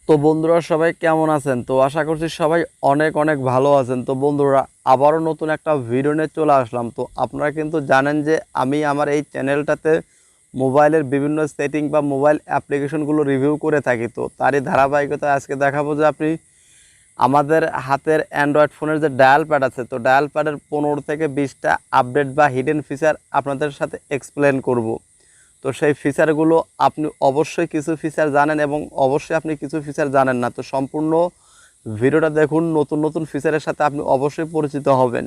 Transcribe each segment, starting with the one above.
তো বন্ধুরা সবাই কেমন আছেন? তো আশা করছি সবাই অনেক অনেক ভালো আছেন। তো বন্ধুরা আবারও নতুন একটা ভিডিও নিয়ে চলে আসলাম। তো আপনারা কিন্তু জানেন যে আমি আমার এই চ্যানেলটাতে মোবাইলের বিভিন্ন সেটিং বা মোবাইল অ্যাপ্লিকেশনগুলো রিভিউ করে থাকি। তো তারই ধারাবাহিকতায় আজকে দেখাবো যে আপনি আমাদের হাতের অ্যান্ড্রয়েড ফোনের যে ডায়াল প্যাড আছে, তো ডায়াল প্যাডের 15 থেকে 20টা আপডেট বা হিডেন ফিচার আপনাদের সাথে এক্সপ্লেন করব। তো সেই ফিচারগুলো আপনি অবশ্যই কিছু ফিচার জানেন এবং অবশ্যই আপনি কিছু ফিচার জানেন না। তো সম্পূর্ণ ভিডিওটা দেখুন, নতুন নতুন ফিচারের সাথে আপনি অবশ্যই পরিচিত হবেন।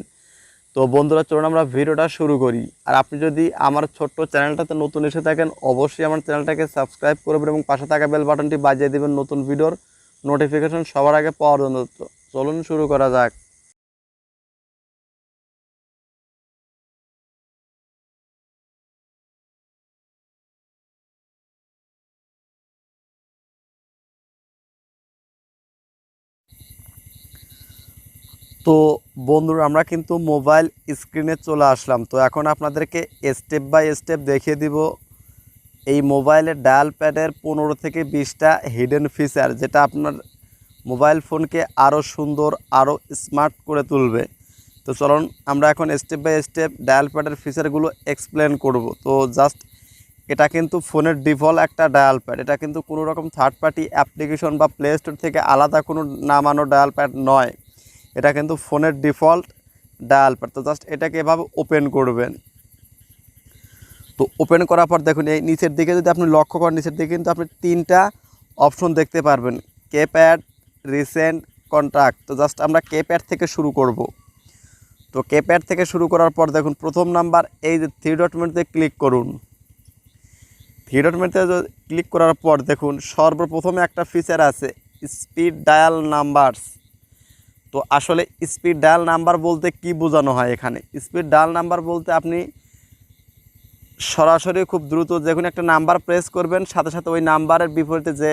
তো বন্ধুরা চলুন আমরা ভিডিওটা শুরু করি। আর আপনি যদি আমার ছোট্ট চ্যানেলটাতে নতুন এসে থাকেন, অবশ্যই আমার চ্যানেলটাকে সাবস্ক্রাইব করবেন এবং পাশে থাকা বেল বাটনটি বাজিয়ে দেবেন নতুন ভিডিওর নোটিফিকেশন সবার আগে পাওয়ার জন্য। তো চলুন শুরু করা যাক। তো বন্ধুরা আমরা কিন্তু মোবাইল স্ক্রিনে চলে আসলাম। তো এখন আপনাদেরকে স্টেপ বাই স্টেপ দেখিয়ে দিব এই মোবাইলের ডায়াল প্যাডের 15 থেকে 20টা হিডেন ফিচার, যেটা আপনার মোবাইল ফোনকে আরও সুন্দর আরও স্মার্ট করে তুলবে। তো চলুন আমরা এখন স্টেপ বাই স্টেপ ডায়াল প্যাডের ফিচারগুলো এক্সপ্লেন করব। তো জাস্ট এটা কিন্তু ফোনের ডিফল্ট একটা ডায়াল প্যাড, এটা কিন্তু কোনো রকম থার্ড পার্টি অ্যাপ্লিকেশন বা প্লে স্টোর থেকে আলাদা কোনো নামানো ডায়াল প্যাড নয়। এটা কিন্তু ফোনের ডিফল্ট ডায়াল প্যাড। তো জাস্ট এটাকে এভাবে ওপেন করবেন। তো ওপেন করার পর দেখুন এই নিচের দিকে যদি আপনি লক্ষ্য করেন, নিচের দিকে কিন্তু আপনি 3টা অপশন দেখতে পারবেন, কিপ্যাড, রিসেন্ট, কন্ট্যাক্ট। তো জাস্ট আমরা কিপ্যাড থেকে শুরু করব। তো কিপ্যাড থেকে শুরু করার পর দেখুন প্রথম নাম্বার এই যে 3 ডট মেনুতে ক্লিক করুন। 3 ডট মেনুতে ক্লিক করার পর দেখুন সর্বপ্রথমে একটা ফিচার আছে, স্পিড ডায়াল নাম্বারস। তো আসলে স্পিড ডায়াল নাম্বার বলতে কি বোঝানো হয় এখানে? স্পিড ডায়াল নাম্বার বলতে আপনি সরাসরি খুব দ্রুত যে কোনো একটা নাম্বার প্রেস করবেন, সাথে সাথে ওই নাম্বারের বিপরীতে যে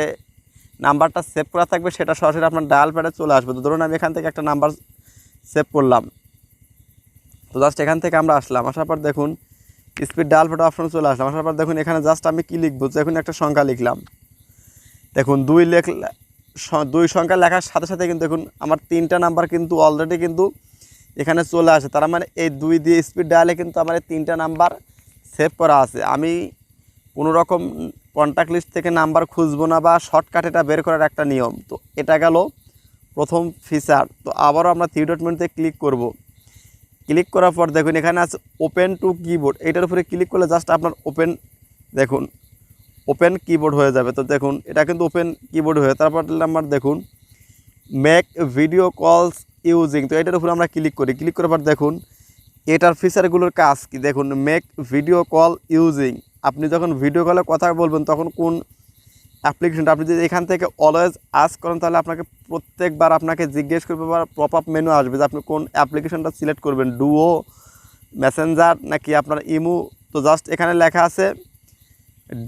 নাম্বারটা সেভ করা থাকবে সেটা সরাসরি আপনার ডায়াল প্যাডে চলে আসবে। তো ধরুন আমি এখান থেকে একটা নাম্বার সেভ করলাম। তো জাস্ট এখান থেকে আমরা আসলাম, আসার পর দেখুন স্পিড ডায়াল প্যাড অপশন চলে আসলাম। আসার পর দেখুন এখানে জাস্ট আমি কী লিখবো, দেখুন একটা সংখ্যা লিখলাম। দেখুন 2 সংখ্যা লেখার সাথে সাথে কিন্তু দেখুন আমার 3টা নাম্বার কিন্তু অলরেডি কিন্তু এখানে চলে আসে। তার মানে এই 2 দিয়ে স্পিড ডায়ালে কিন্তু আমার এই 3টা নাম্বার সেভ করা আছে। আমি কোনো রকম কন্ট্যাক্ট লিস্ট থেকে নাম্বার খুঁজবো না বা শর্টকাট এটা বের করার একটা নিয়ম। তো এটা গেল প্রথম ফিচার। তো আবারও আমরা 3 ডট মেনুতে ক্লিক করব। ক্লিক করার পর দেখুন এখানে আছে ওপেন টু কিবোর্ড, এটার উপরে ক্লিক করলে জাস্ট আপনার দেখুন ওপেন কিবোর্ড হয়ে যাবে। তো দেখুন এটা কিন্তু ওপেন কিবোর্ড হয়ে, তারপর নাম্বার দেখুন মেক ভিডিও কলস ইউজিং। তো এটার উপরে আমরা ক্লিক করি। ক্লিক করার পর দেখুন এটার ফিচারগুলোর কাজ কি, দেখুন মেক ভিডিও কল ইউজিং। আপনি যখন ভিডিও কলে কথা বলবেন তখন কোন অ্যাপ্লিকেশনটা, আপনি যদি এখান থেকে অলওয়েজ আস্ক করেন তাহলে আপনাকে প্রত্যেকবার আপনাকে জিজ্ঞেস করবে বা পপ আপ মেনু আসবে যে আপনি কোন অ্যাপ্লিকেশনটা সিলেক্ট করবেন, ডুও, মেসেঞ্জার নাকি আপনার ইমু। তো জাস্ট এখানে লেখা আছে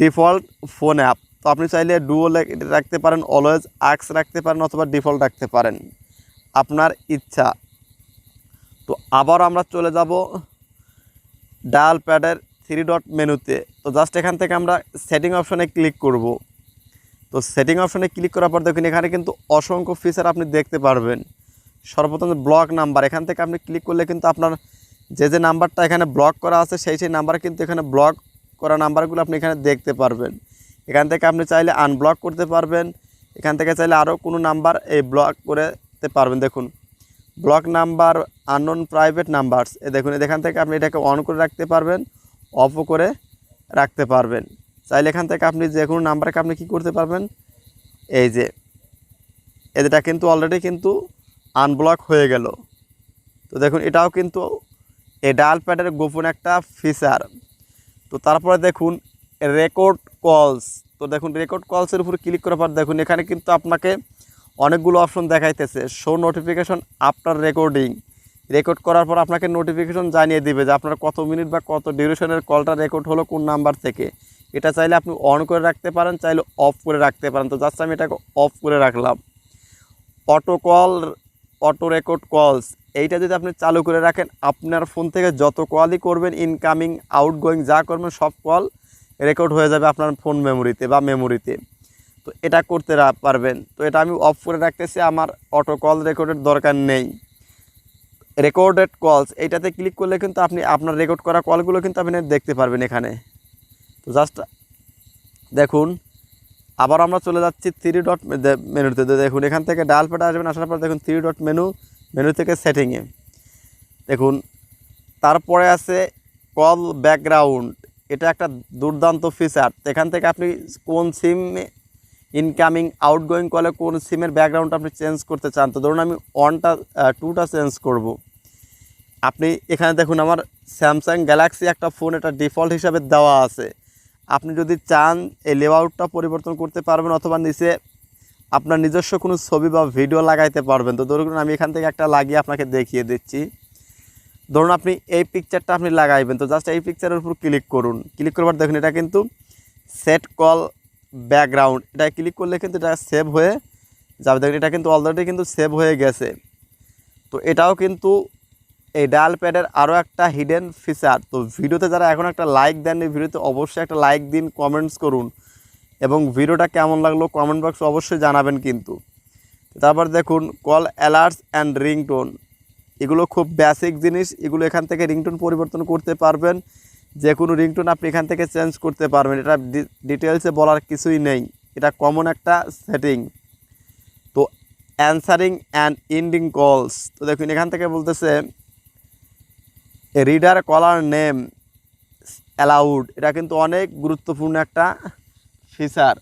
ডিফল্ট ফোন অ্যাপ। তো আপনি চাইলে ডুও রাখতে পারেন, অলওয়েজ আস্ক রাখতে পারেন অথবা ডিফল্ট রাখতে পারেন, আপনার ইচ্ছা। তো আবার আমরা চলে যাব ডায়াল প্যাডের 3 ডট মেনুতে। তো জাস্ট এখান থেকে আমরা সেটিং অপশনে ক্লিক করব। তো সেটিং অপশনে ক্লিক করার পর দেখুন এখানে কিন্তু অসংখ্য ফিচার আপনি দেখতে পারবেন। সর্বপ্রথম ব্লক নাম্বার, এখান থেকে আপনি ক্লিক করলে কিন্তু আপনার যে নাম্বারটা এখানে ব্লক করা আছে সেই নাম্বার কিন্তু এখানে ব্লক করা নাম্বারগুলো আপনি এখানে দেখতে পারবেন। এখান থেকে আপনি চাইলে আনব্লক করতে পারবেন, এখান থেকে চাইলে আরও কোনো নাম্বার এই ব্লক করতে পারবেন। দেখুন block number, unknown private numbers, দেখুন এখান থেকে আপনি এটাকে অন করে রাখতে পারবেন, অফও করে রাখতে পারবেন। চাইলে এখান থেকে আপনি যে কোনো নাম্বারকে আপনি কী করতে পারবেন, এই যে এটা কিন্তু অলরেডি কিন্তু আনব্লক হয়ে গেল। তো দেখুন এটাও কিন্তু এই ডায়াল প্যাডের গোপন একটা ফিচার। তো তারপরে দেখুন রেকর্ড কলস। তো দেখুন রেকর্ড কলসের উপর ক্লিক করার পর দেখুন এখানে কিন্তু আপনাকে অনেকগুলো অপশন দেখাইতেছে, show notification after recording. Record করার পর আপনাকে নোটিফিকেশন জানিয়ে দিবে যে আপনার কত মিনিট বা কত ডিউরেশনের কলটা রেকর্ড হলো কোন নাম্বার থেকে। এটা চাইলে আপনি অন করে রাখতে পারেন, চাইলে অফ করে রাখতে পারেন। তো জাস্ট আমি এটাকে অফ করে রাখলাম। অটো রেকর্ড কলস, এইটা যদি আপনি চালু করে রাখেন আপনার ফোন থেকে যত কলই করবেন, ইনকামিং আউটগোয়িং যা করবেন সব কল রেকর্ড হয়ে যাবে আপনার ফোন মেমোরিতে বা মেমোরিতে। তো এটা করতে পারবেন। তো এটা আমি অফ করে রাখতেছি, আমার অটো কল রেকর্ডের দরকার নেই। রেকর্ডেড কলস এইটাতে ক্লিক করলে কিন্তু আপনি আপনার রেকর্ড করা কলগুলো কিন্তু আপনি দেখতে পারবেন এখানে। তো জাস্ট দেখুন, আবার আমরা চলে যাচ্ছি 3 ডট মেনুতে। দেখুন এখান থেকে ডায়াল প্যাডে আসবেন, আসার পর দেখুন 3 ডট মেনু থেকে সেটিংয়ে দেখুন, তারপরে আছে কল ব্যাকগ্রাউন্ড। এটা একটা দুর্দান্ত ফিচার। এখান থেকে আপনি কোন সিম ইনকামিং আউটগোয়িং কলে কোন সিমের ব্যাকগ্রাউন্ড আপনি চেঞ্জ করতে চান। তো ধরুন আমি 2টা চেঞ্জ করব। আপনি এখানে দেখুন আমার স্যামসাং গ্যালাক্সি একটা ফোন, এটা ডিফল্ট হিসাবে দেওয়া আছে। আপনি যদি চান এই লেআউটটা পরিবর্তন করতে পারবেন, অথবা নিচে আপনার নিজস্ব কোনো ছবি বা ভিডিও লাগাইতে পারবেন। তো ধরুন আমি এখান থেকে একটা লাগিয়ে আপনাকে দেখিয়ে দিচ্ছি। ধরুন আপনি এই পিকচারটা আপনি লাগাইবেন, তো জাস্ট এই পিকচারের উপর ক্লিক করুন। ক্লিক করবার দেখুন এটা কিন্তু সেট কল ব্যাকগ্রাউন্ড, এটা ক্লিক করলে কিন্তু এটা সেভ হয়ে যাবে। দেখুন এটা কিন্তু অলরেডি কিন্তু সেভ হয়ে গেছে। তো এটাও কিন্তু এই ডায়াল প্যাডের আরও একটা হিডেন ফিচার। তো ভিডিওতে যারা এখন একটা লাইক দেননি, ভিডিওতে অবশ্যই একটা লাইক দিন, কমেন্টস করুন, এবং ভিডিওটা কেমন লাগলো কমেন্ট বক্সে অবশ্যই জানাবেন কিন্তু। তারপর দেখুন কল অ্যালার্টস অ্যান্ড রিংটোন, এগুলো খুব বেসিক জিনিস। এগুলো এখান থেকে রিংটোন পরিবর্তন করতে পারবেন, যে কোনো রিংটোন আপনি এখান থেকে চেঞ্জ করতে পারবেন। এটা ডিটেলসে বলার কিছুই নেই, এটা কমন একটা সেটিং। তো অ্যান্সারিং অ্যান্ড এন্ডিং কলস, তো দেখুন এখান থেকে বলতেছে রিডার কলার নেম অ্যালাউড, এটা কিন্তু অনেক গুরুত্বপূর্ণ একটা ফিচার।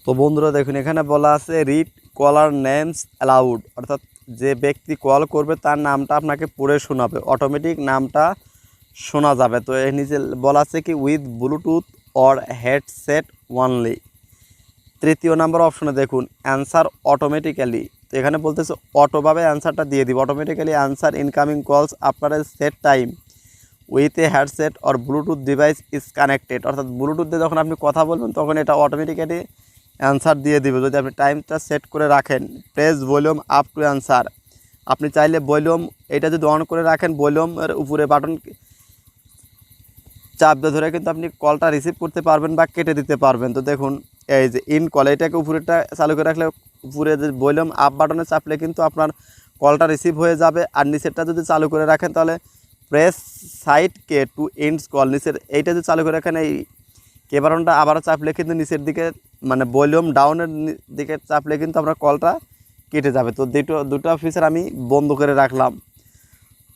তো বন্ধুরা দেখুন এখানে বলা আছে রিড কলার নেমস অ্যালাউড, অর্থাৎ যে ব্যক্তি কল করবে তার নামটা আপনাকে পড়ে শোনাবে, অটোমেটিক নামটা শোনা যাবে। তো এর নিচে বলা আছে কি with Bluetooth or headset only. 3 নম্বর অপশনে দেখুন অ্যান্সার অটোমেটিক্যালি, তো এখানে বলতেছে অটোভাবে অ্যান্সারটা দিয়ে দিব। অটোমেটিক্যালি অ্যান্সার ইনকামিং কলস after a set time with a headset or Bluetooth device is connected, অর্থাৎ ব্লুটুথ দিয়ে যখন আপনি কথা বলবেন তখন এটা অটোমেটিক্যালি অ্যান্সার দিয়ে দিবে যদি আপনি টাইমটা সেট করে রাখেন। Press volume up to answer, আপনি চাইলে ভলিউম এটা যদি অন করে রাখেন, ভলিউমের উপরে বাটন চাপ দিয়ে ধরে কিন্তু আপনি কলটা রিসিভ করতে পারবেন বা কেটে দিতে পারবেন। তো দেখুন এই যে ইন কল, এটাকে উপরেটা চালু করে রাখলে উপরে যে ভলিউম আপ বাটনে চাপলে কিন্তু আপনার কলটা রিসিভ হয়ে যাবে। আর নিচেরটা যদি চালু করে রাখেন তাহলে প্রেস সাইড কে টু এন্ডস কল, নিচের এইটা যদি চালু করে রাখেন এই কে বাটনটা আবার চাপলে কিন্তু নিচের দিকে মানে ভলিউম ডাউনের দিকে চাপলে কিন্তু আপনার কলটা কেটে যাবে। তো দুটো ফিচার আমি বন্ধ করে রাখলাম।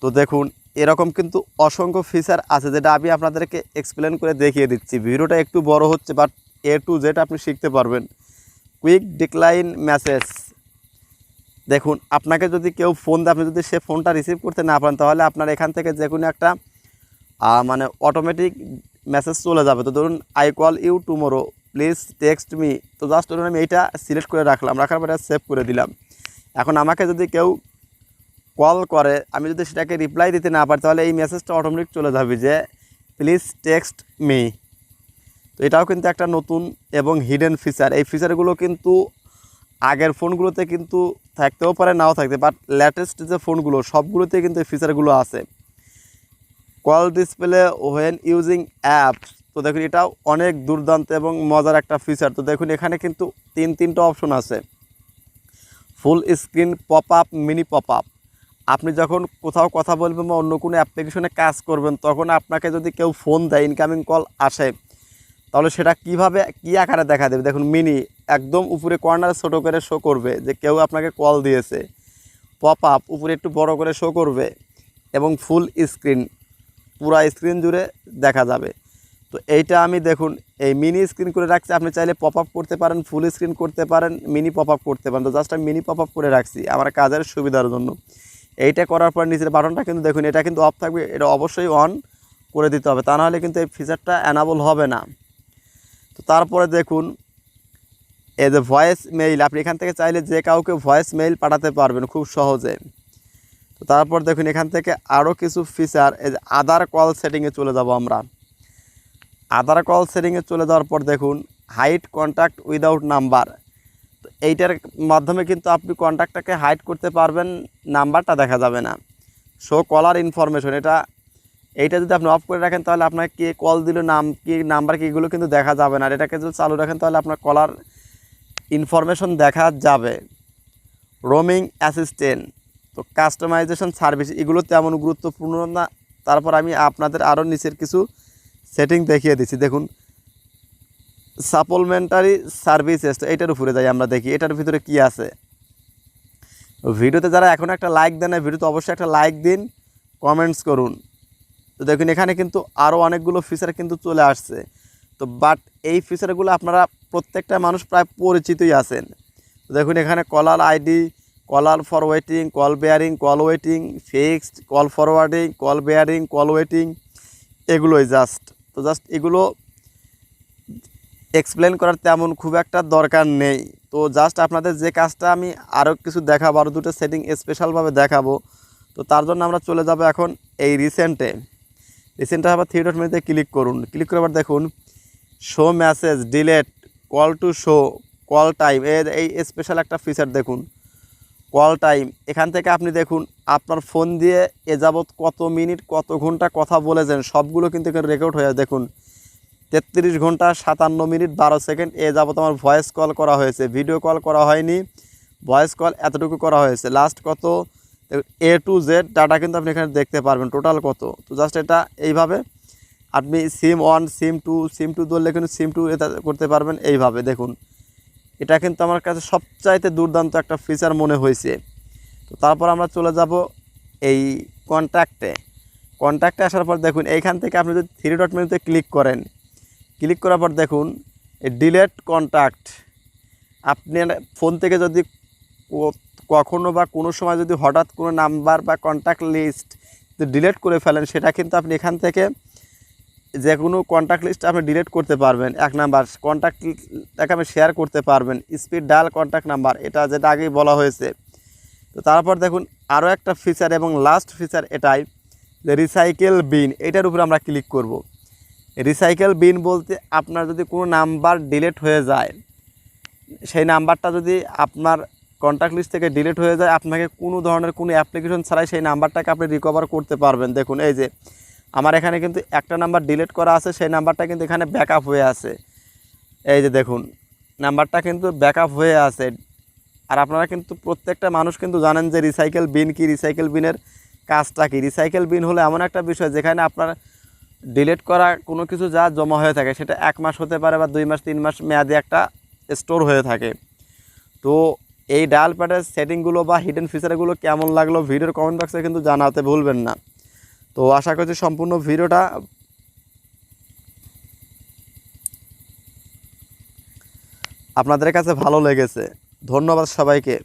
তো দেখুন এরকম কিন্তু অসংখ্য ফিচার আছে যেটা আমি আপনাদেরকে এক্সপ্লেন করে দেখিয়ে দিচ্ছি। ভিডিওটা একটু বড় হচ্ছে, বাট A to Z আপনি শিখতে পারবেন। কুইক ডিক্লাইন মেসেজ, দেখুন আপনাকে যদি কেউ ফোন দেয়, আপনি যদি সে ফোনটা রিসিভ করতে না পারেন তাহলে আপনার এখান থেকে যে কোনো একটা মানে অটোমেটিক মেসেজ চলে যাবে। তো ধরুন I call you tomorrow please text me, তো জাস্ট ধরুন আমি এইটা সিলেক্ট করে রাখলাম, রাখার পরে সেভ করে দিলাম। এখন আমাকে যদি কেউ কল করে, আমি যদি সেটাকে রিপ্লাই দিতে না পারি তাহলে এই মেসেজটা অটোমেটিক চলে যাবে যে প্লিজ টেক্সট মি। তো এটাও কিন্তু একটা নতুন এবং হিডেন ফিচার। এই ফিচারগুলো কিন্তু আগের ফোনগুলোতে কিন্তু থাকতেও পারে নাও থাকতে, বাট লেটেস্ট যে ফোনগুলো সবগুলোতে কিন্তু এই ফিচারগুলো আছে। Call display when using apps, তো দেখুন এটাও অনেক দুর্দান্ত এবং মজার একটা ফিচার। তো দেখুন এখানে কিন্তু তিনটা অপশন আছে, full screen, pop up, mini pop up. আপনি যখন কোথাও কথা বলবেন বা অন্য কোনো অ্যাপ্লিকেশনে কাজ করবেন তখন আপনাকে যদি কেউ ফোন দেয়, ইনকামিং কল আসে, তাহলে সেটা কিভাবে কী আকারে দেখা দেবে। দেখুন মিনি একদম উপরে কর্নারে ছোটো করে শো করবে যে কেউ আপনাকে কল দিয়েছে, পপ আপ উপরে একটু বড় করে শো করবে, এবং ফুল স্ক্রিন পুরা স্ক্রিন জুড়ে দেখা যাবে। তো এইটা আমি দেখুন এই মিনি স্ক্রিন করে রাখছি, আপনি চাইলে পপ আপ করতে পারেন, ফুল স্ক্রিন করতে পারেন, মিনি পপ আপ করতে পারেন। তো জাস্ট আমি মিনি পপ আপ করে রাখছি আমার কাজের সুবিধার জন্য। এইটা করার পর নিচের বাটনটা কিন্তু দেখুন এটা কিন্তু অফ থাকবে, এটা অবশ্যই অন করে দিতে হবে, তা নাহলে কিন্তু এই ফিচারটা অ্যানাবল হবে না। তো তারপরে দেখুন এই যে ভয়েস মেইল, আপনি এখান থেকে চাইলে যে কাউকে ভয়েস মেইল পাঠাতে পারবেন খুব সহজে। তো তারপর দেখুন এখান থেকে আরও কিছু ফিচার, এই যে আদার কল সেটিংয়ে চলে যাব আমরা। আদার কল সেটিংয়ে চলে যাওয়ার পর দেখুন হাইড কন্ট্যাক্ট উইদাউট নাম্বার, তো এইটার মাধ্যমে কিন্তু আপনি কন্ট্যাক্টটাকে হাইড করতে পারবেন, নাম্বারটা দেখা যাবে না। শো কলার ইনফরমেশন, এটা এইটা যদি আপনি অফ করে রাখেন তাহলে আপনাকে কে কল দিল, নাম কি, নাম্বার কি, এগুলো কিন্তু দেখা যাবে না। আর এটাকে যদি চালু রাখেন তাহলে আপনার কলার ইনফরমেশন দেখা যাবে। রোমিং অ্যাসিস্ট্যান্ট, তো কাস্টমাইজেশন সার্ভিস, এগুলো তেমন গুরুত্বপূর্ণ না। তারপর আমি আপনাদের আরও নিচের কিছু সেটিং দেখিয়ে দিচ্ছি। দেখুন সাপ্লিমেন্টারি সার্ভিসেস, তো এটার উপরে যাই আমরা দেখি এটার ভিতরে কি আছে। ভিডিওতে যারা এখন একটা লাইক দেন না, ভিডিওতে অবশ্যই একটা লাইক দিন, কমেন্টস করুন। তো দেখুন এখানে কিন্তু আরও অনেকগুলো ফিচার কিন্তু চলে আসছে। তো বাট এই ফিচারগুলো আপনারা প্রত্যেকটা মানুষ প্রায় পরিচিতই আছেন। তো দেখুন এখানে caller ID, caller for waiting, call barring, call waiting, fixed, call forwarding, call barring, call waiting, এগুলোই জাস্ট এগুলো এক্সপ্লেন করার তেমন খুব একটা দরকার নেই। তো জাস্ট আপনাদের যে কাজটা আমি আরও কিছু দেখাবো, আরও দুটো সেটিং স্পেশালভাবে দেখাবো। তো তার জন্য আমরা চলে যাব এখন এই রিসেন্টে আবার 3 ডট মেনুতে ক্লিক করুন। ক্লিক করে আবার দেখুন show message, delete, call to show, call time, এই স্পেশাল একটা ফিচার দেখুন কল টাইম। এখান থেকে আপনি দেখুন আপনার ফোন দিয়ে এ যাবৎ কত মিনিট কত ঘন্টা কথা বলেছেন সবগুলো কিন্তু এখানে রেকর্ড হয়ে যায়। দেখুন 33 ঘন্টা 57 মিনিট 12 সেকেন্ড এ যাবৎ আমার ভয়েস কল করা হয়েছে, ভিডিও কল করা হয়নি, ভয়েস কল এতটুকু করা হয়েছে। লাস্ট কত A to Z ডাটা কিন্তু আপনি এখানে দেখতে পারবেন টোটাল কত। তো জাস্ট এটা এইভাবে আপনি সিম 1, সিম 2 ধরলে কিন্তু সিম 2 এটা করতে পারবেন এইভাবে। দেখুন এটা কিন্তু আমার কাছে সবচাইতে দুর্দান্ত একটা ফিচার মনে হয়েছে। তো তারপর আমরা চলে যাব এই কন্ট্যাক্টে আসার পর দেখুন এইখান থেকে আপনি যদি 3 ডট মেনুতে ক্লিক করেন, ক্লিক করার পর দেখুন এই ডিলেট কন্ট্যাক্ট, আপনার ফোন থেকে যদি কখনো বা কোনো সময় যদি হঠাৎ কোনো নাম্বার বা কন্ট্যাক্ট লিস্ট ডিলিট করে ফেলেন, সেটা কিন্তু আপনি এখান থেকে যে কোনো কন্ট্যাক্ট লিস্ট আপনি ডিলিট করতে পারবেন। 1 নাম্বার কন্ট্যাক্টটাকে আপনি শেয়ার করতে পারবেন। স্পিড ডায়াল কন্ট্যাক্ট নাম্বার, এটা যেটা আগেই বলা হয়েছে। তো তারপর দেখুন আরও একটা ফিচার এবং লাস্ট ফিচার এটাই, যে রিসাইকেল বিন, এটার উপরে আমরা ক্লিক করব। রিসাইকেল বিন বলতে আপনার যদি কোনো নাম্বার ডিলিট হয়ে যায়, সেই নাম্বারটা যদি আপনার কন্ট্যাক্ট লিস্ট থেকে ডিলিট হয়ে যায়, আপনাকে কোনো ধরনের কোনো অ্যাপ্লিকেশন ছাড়াই সেই নাম্বারটাকে আপনি রিকভার করতে পারবেন। দেখুন এই যে আমার এখানে কিন্তু একটা নাম্বার ডিলিট করা আছে, সেই নাম্বারটা কিন্তু এখানে ব্যাকআপ হয়ে আছে। এই যে দেখুন নাম্বারটা কিন্তু ব্যাকআপ হয়ে আছে। আর আপনারা কিন্তু প্রত্যেকটা মানুষ কিন্তু জানেন যে রিসাইকেল বিন কি, রিসাইকেল বিনের কাজটা কি। রিসাইকেল বিন হলো এমন একটা বিষয় যেখানে আপনার ডিলিট করা কোনো কিছু যা জমা হয়ে থাকে, সেটা 1 মাস হতে পারে বা 2 মাস 3 মাস মেয়াদি একটা স্টোর হয়ে থাকে। তো এই ডায়াল প্যাডের সেটিংগুলো বা হিডেন ফিচারগুলো কেমন লাগলো ভিডিওর কমেন্ট বক্সে কিন্তু জানাতে ভুলবেন না। তো আশা করছি সম্পূর্ণ ভিডিওটা আপনাদের কাছে ভালো লেগেছে। ধন্যবাদ সবাইকে।